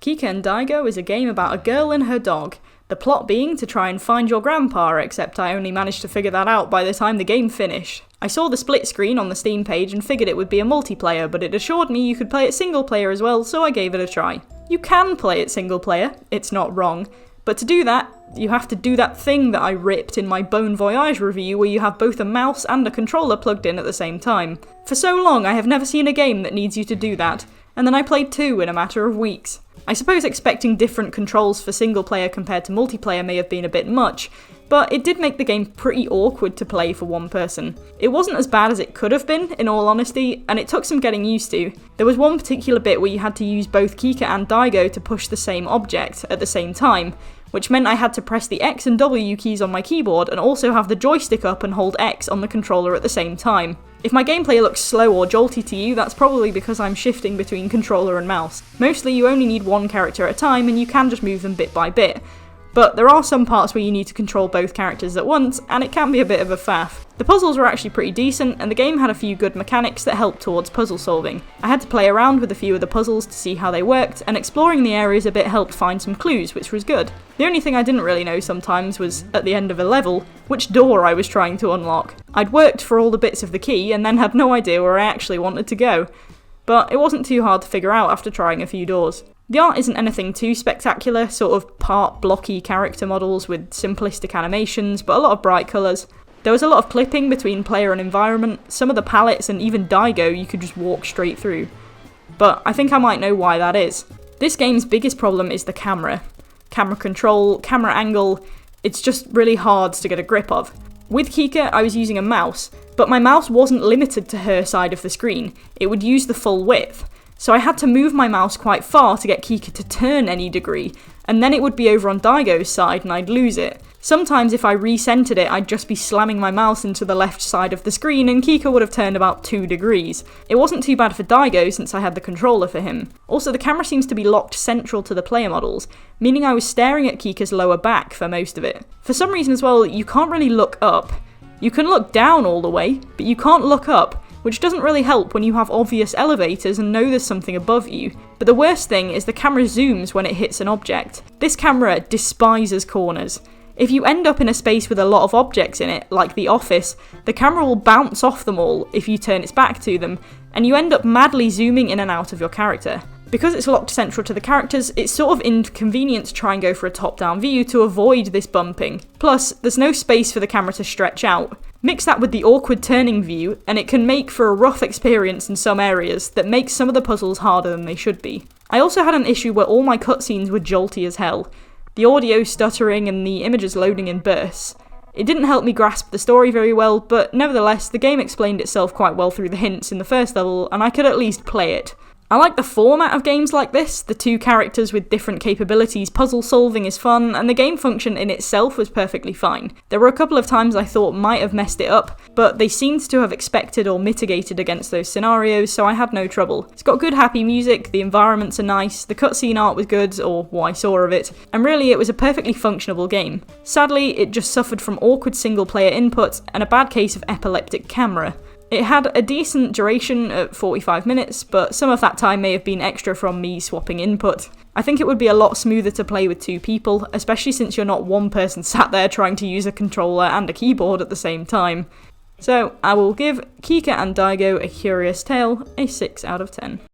Kika and Daigo is a game about a girl and her dog. The plot being to try and find your grandpa, except I only managed to figure that out by the time the game finished. I saw the split screen on the Steam page and figured it would be a multiplayer, but it assured me you could play it single player as well, so I gave it a try. You can play it single player, it's not wrong, but to do that, you have to do that thing that I ripped in my Bon Voyage review where you have both a mouse and a controller plugged in at the same time. For so long I have never seen a game that needs you to do that, and then I played 2 in a matter of weeks. I suppose expecting different controls for single player compared to multiplayer may have been a bit much, but it did make the game pretty awkward to play for one person. It wasn't as bad as it could have been, in all honesty, and it took some getting used to. There was one particular bit where you had to use both Kika and Daigo to push the same object at the same time, which meant I had to press the X and W keys on my keyboard and also have the joystick up and hold X on the controller at the same time. If my gameplay looks slow or jolty to you, that's probably because I'm shifting between controller and mouse. Mostly you only need one character at a time and you can just move them bit by bit. But there are some parts where you need to control both characters at once, and it can be a bit of a faff. The puzzles were actually pretty decent, and the game had a few good mechanics that helped towards puzzle solving. I had to play around with a few of the puzzles to see how they worked, and exploring the areas a bit helped find some clues, which was good. The only thing I didn't really know sometimes was, at the end of a level, which door I was trying to unlock. I'd worked for all the bits of the key, and then had no idea where I actually wanted to go. But it wasn't too hard to figure out after trying a few doors. The art isn't anything too spectacular, sort of part blocky character models with simplistic animations, but a lot of bright colours. There was a lot of clipping between player and environment, some of the palettes and even Daigo you could just walk straight through. But I think I might know why that is. This game's biggest problem is the camera. Camera control, camera angle, it's just really hard to get a grip of. With Kika, I was using a mouse, but my mouse wasn't limited to her side of the screen, it would use the full width. So I had to move my mouse quite far to get Kika to turn any degree, and then it would be over on Daigo's side and I'd lose it. Sometimes if I re-centered it, I'd just be slamming my mouse into the left side of the screen and Kika would have turned about 2 degrees. It wasn't too bad for Daigo since I had the controller for him. Also, the camera seems to be locked central to the player models, meaning I was staring at Kika's lower back for most of it. For some reason as well, you can't really look up. You can look down all the way, but you can't look up, which doesn't really help when you have obvious elevators and know there's something above you. But the worst thing is the camera zooms when it hits an object. This camera despises corners. If you end up in a space with a lot of objects in it, like the office, the camera will bounce off them all if you turn its back to them, and you end up madly zooming in and out of your character. Because it's locked central to the characters, it's sort of inconvenient to try and go for a top-down view to avoid this bumping. Plus, there's no space for the camera to stretch out. Mix that with the awkward turning view, and it can make for a rough experience in some areas that makes some of the puzzles harder than they should be. I also had an issue where all my cutscenes were jolty as hell. The audio stuttering and the images loading in bursts. It didn't help me grasp the story very well, but nevertheless, the game explained itself quite well through the hints in the first level, and I could at least play it. I like the format of games like this, the 2 characters with different capabilities, puzzle solving is fun, and the game function in itself was perfectly fine. There were a couple of times I thought might have messed it up, but they seemed to have expected or mitigated against those scenarios, so I had no trouble. It's got good happy music, the environments are nice, the cutscene art was good, or what I saw of it, and really it was a perfectly functionable game. Sadly, it just suffered from awkward single player input and a bad case of epileptic camera. It had a decent duration at 45 minutes, but some of that time may have been extra from me swapping input. I think it would be a lot smoother to play with 2 people, especially since you're not one person sat there trying to use a controller and a keyboard at the same time. So I will give Kika and Daigo: A Curious Tale a 6 out of 10.